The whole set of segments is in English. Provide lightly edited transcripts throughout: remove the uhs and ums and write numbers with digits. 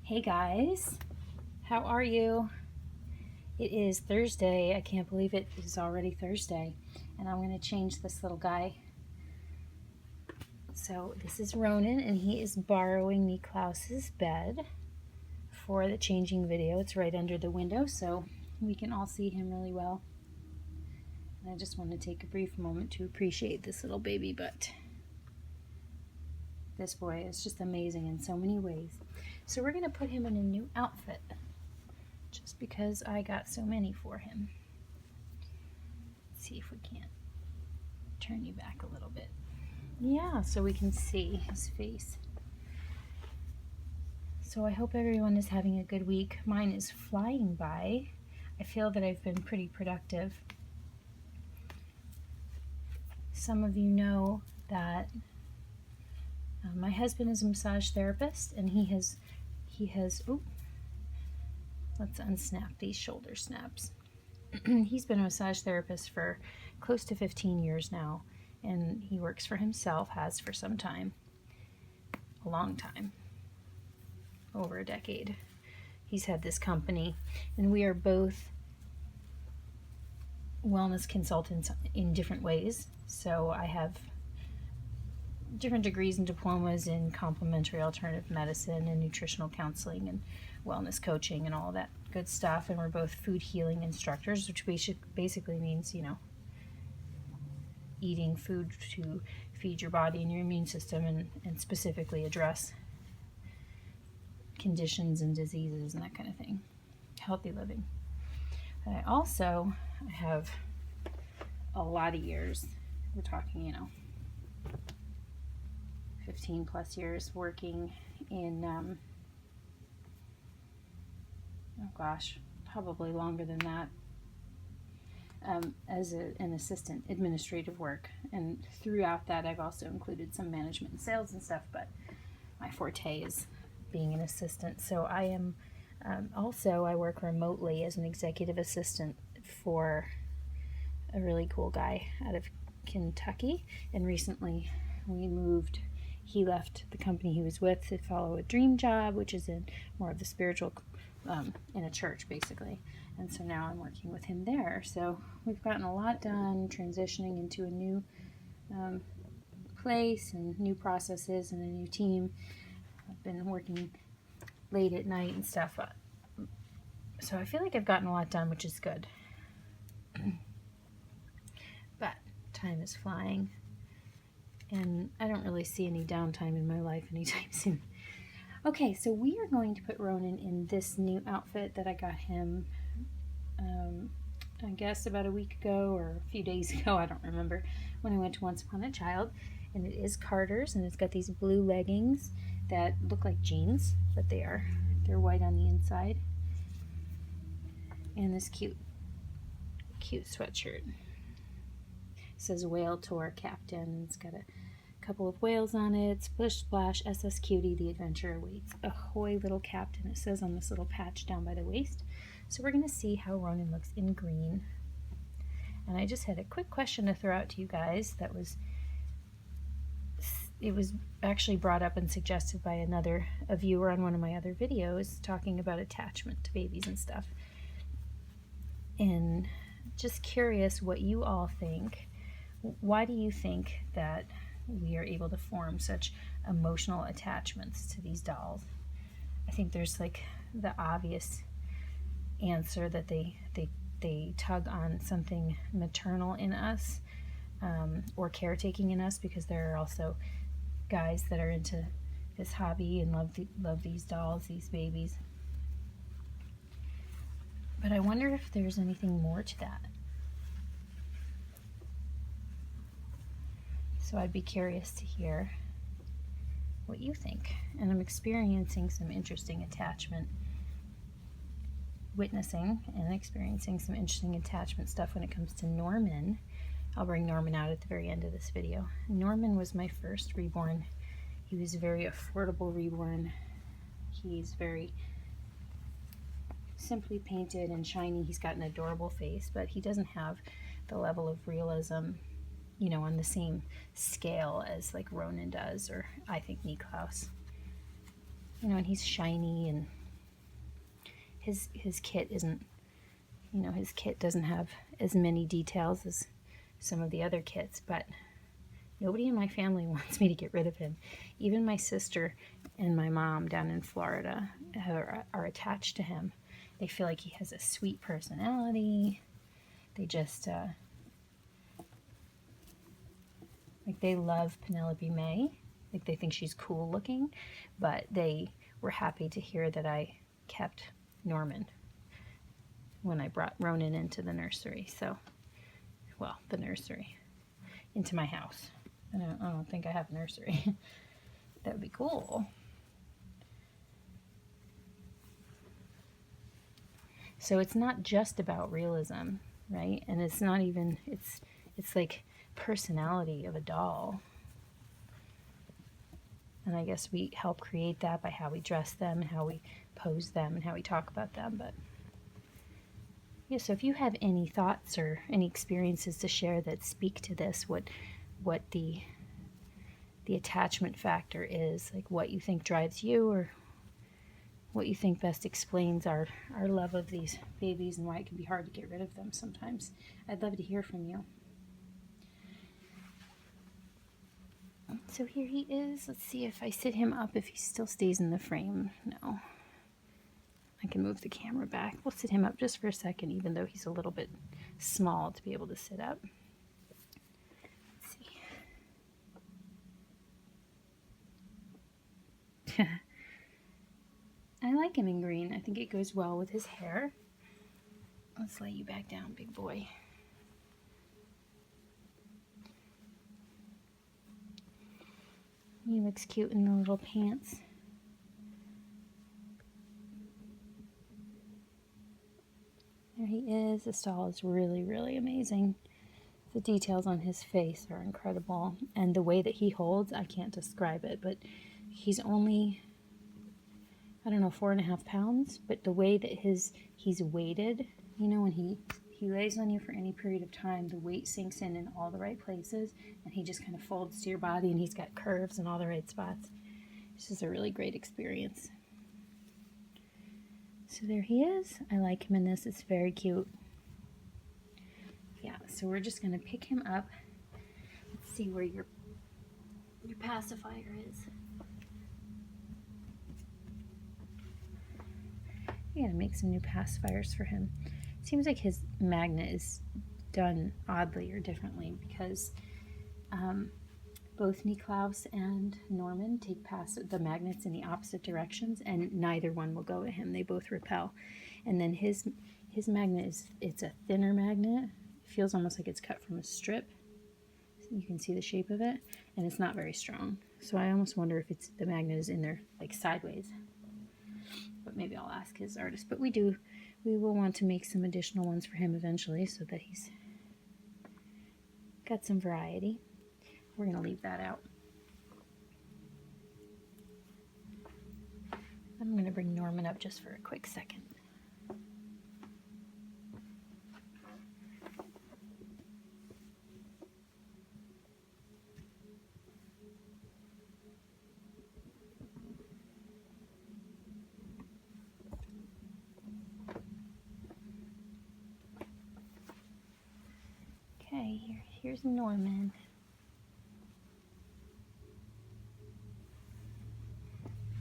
Hey guys, how are you? It is Thursday. I can't believe it is already Thursday. And I'm going to change this little guy. So this is Ronin, and he is borrowing Niklaus's bed for the changing video. It's right under the window, so we can all see him really well. And I just want to take a brief moment to appreciate this little baby butt. This boy is just amazing in so many ways. So we're going to put him in a new outfit, just because I got so many for him. Let's see if we can't turn you back a little bit. Yeah, so we can see his face. So I hope everyone is having a good week. Mine is flying by. I feel that I've been pretty productive. Some of you know that my husband is a massage therapist, and he has, let's unsnap these shoulder snaps. He's been a massage therapist for close to 15 years now, and he works for himself, has for some time, a long time, over a decade. He's had this company, and we are both wellness consultants in different ways. So I have different degrees and diplomas in complementary alternative medicine and nutritional counseling and wellness coaching and all that good stuff. And we're both food healing instructors, which basically means, eating food to feed your body and your immune system and specifically address conditions and diseases and that kind of thing. Healthy living. And I have a lot of years. We're talking, 15 plus years working in, probably longer than that, as an assistant, administrative work. And throughout that, I've also included some management and sales and stuff, but my forte is being an assistant. So I am, I work remotely as an executive assistant for a really cool guy out of Kentucky. And recently he left the company he was with to follow a dream job, which is in more of the spiritual, in a church basically. And so now I'm working with him there. So we've gotten a lot done, transitioning into a new place and new processes and a new team. I've been working late at night and stuff. So I feel like I've gotten a lot done, which is good. But time is flying, and I don't really see any downtime in my life anytime soon. Okay, so we are going to put Ronin in this new outfit that I got him, I guess about a week ago or a few days ago, I don't remember, when I went to Once Upon a Child. And it is Carter's, and it's got these blue leggings that look like jeans, but they're white on the inside. And this cute sweatshirt. It says Whale Tour Captain. It's got a couple of whales on it. Splish Splash, SS Cutie, the adventure awaits. Ahoy, little captain, it says on this little patch down by the waist. So we're going to see how Ronin looks in green. And I just had a quick question to throw out to you guys that was actually brought up and suggested by a viewer on one of my other videos talking about attachment to babies and stuff. And just curious what you all think. Why do you think that we are able to form such emotional attachments to these dolls? I think there's like the obvious answer that they tug on something maternal in us, or caretaking in us, because there are also guys that are into this hobby and love these dolls, these babies. But I wonder if there's anything more to that. So I'd be curious to hear what you think. And I'm experiencing some interesting witnessing and experiencing some interesting attachment stuff when it comes to Norman. I'll bring Norman out at the very end of this video. Norman was my first reborn. He was a very affordable reborn. He's very simply painted and shiny. He's got an adorable face, but he doesn't have the level of realism, on the same scale as like Ronin does, or I think Niklaus. And he's shiny and his kit isn't, you know, his kit doesn't have as many details as some of the other kits, but nobody in my family wants me to get rid of him. Even my sister and my mom down in Florida are attached to him. They feel like he has a sweet personality. They just, like, they love Penelope May. Like, they think she's cool looking, but they were happy to hear that I kept Norman when I brought Ronin into the nursery. So, well, the nursery, into my house. I don't think I have a nursery. That would be cool. So it's not just about realism, right? And it's not even, it's like personality of a doll. And I guess we help create that by how we dress them, and how we pose them, and how we talk about them. But yeah, so if you have any thoughts or any experiences to share that speak to this, what the attachment factor is, like what you think drives you, or what you think best explains our love of these babies and why it can be hard to get rid of them sometimes, I'd love to hear from you. So here he is. Let's see if I sit him up, if he still stays in the frame. No. I can move the camera back. We'll sit him up just for a second, even though he's a little bit small to be able to sit up. Let's see. I like him in green. I think it goes well with his hair. Let's lay you back down, big boy. He looks cute in the little pants. There he is. This doll is really, really amazing. The details on his face are incredible. And the way that he holds, I can't describe it, but he's only, I don't know, 4.5 pounds. But the way that he's weighted, you know, when he lays on you for any period of time, the weight sinks in all the right places, and he just kind of folds to your body, and he's got curves in all the right spots. This is a really great experience. So there he is. I like him in this. It's very cute. Yeah, so we're just going to pick him up. Let's see where your pacifier is. I gotta make some new pacifiers for him. Seems like his magnet is done oddly or differently, because both Niklaus and Norman take the magnets in the opposite directions, and neither one will go to him. They both repel. And then his magnet it's a thinner magnet. It feels almost like it's cut from a strip. You can see the shape of it, and it's not very strong. So I almost wonder if the magnet is in there like sideways. But maybe I'll ask his artist. But we will want to make some additional ones for him eventually, so that he's got some variety. We're going to leave that out. I'm going to bring Norman up just for a quick second. Okay, here's Norman.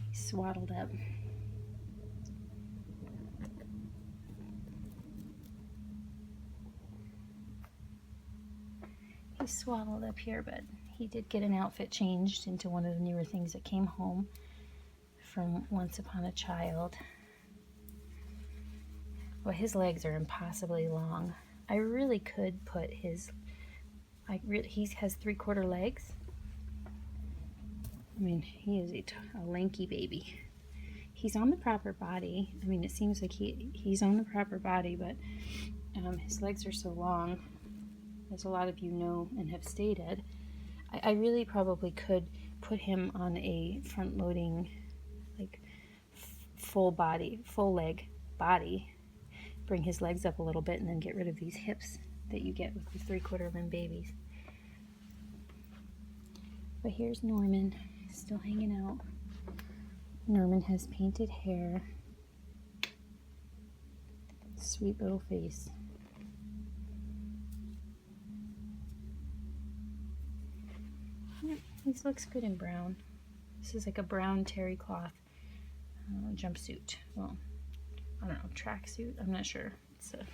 He's swaddled up. He's swaddled up here, but he did get an outfit changed into one of the newer things that came home from Once Upon a Child. Well, his legs are impossibly long. I really could put he has 3/4 legs. I mean, he is a lanky baby. He's on the proper body. I mean, it seems like he's on the proper body, but his legs are so long, as a lot of you know and have stated. I really probably could put him on a front-loading, like full leg body, bring his legs up a little bit, and then get rid of these hips that you get with the 3/4 limb babies. But here's Norman, still hanging out. Norman has painted hair. Sweet little face. Yep, this looks good in brown. This is like a brown terry cloth jumpsuit. Well, I don't know, tracksuit. I'm not sure. It's a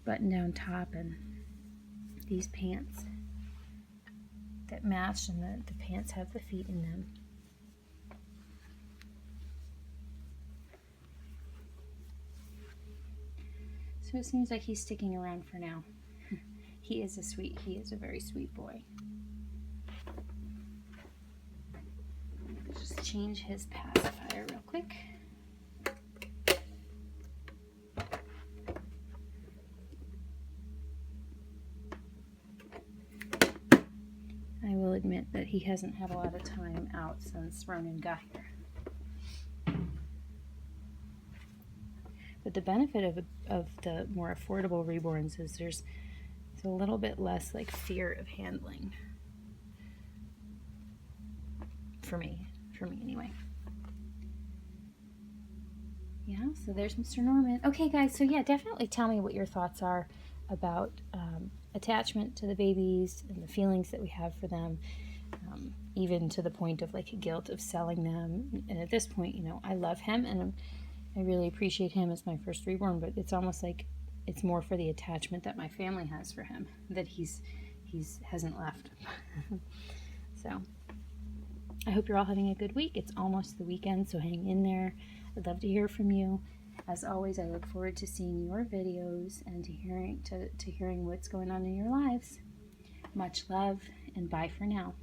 button-down top and these pants that match, and the pants have the feet in them. So it seems like he's sticking around for now. He is a very sweet boy. Just change his pacifier real quick. I will admit that he hasn't had a lot of time out since Ronin got here. But the benefit of the more affordable reborns is there's a little bit less like fear of handling. For me anyway. Yeah, so there's Mr. Norman. Okay guys, so yeah, definitely tell me what your thoughts are about attachment to the babies and the feelings that we have for them, even to the point of like guilt of selling them. And at this point, you know, I love him and I really appreciate him as my first reborn, but it's almost like it's more for the attachment that my family has for him, that he's hasn't left. So I hope you're all having a good week. It's almost the weekend, so hang in there. I'd love to hear from you. As always, I look forward to seeing your videos and to hearing what's going on in your lives. Much love, and bye for now.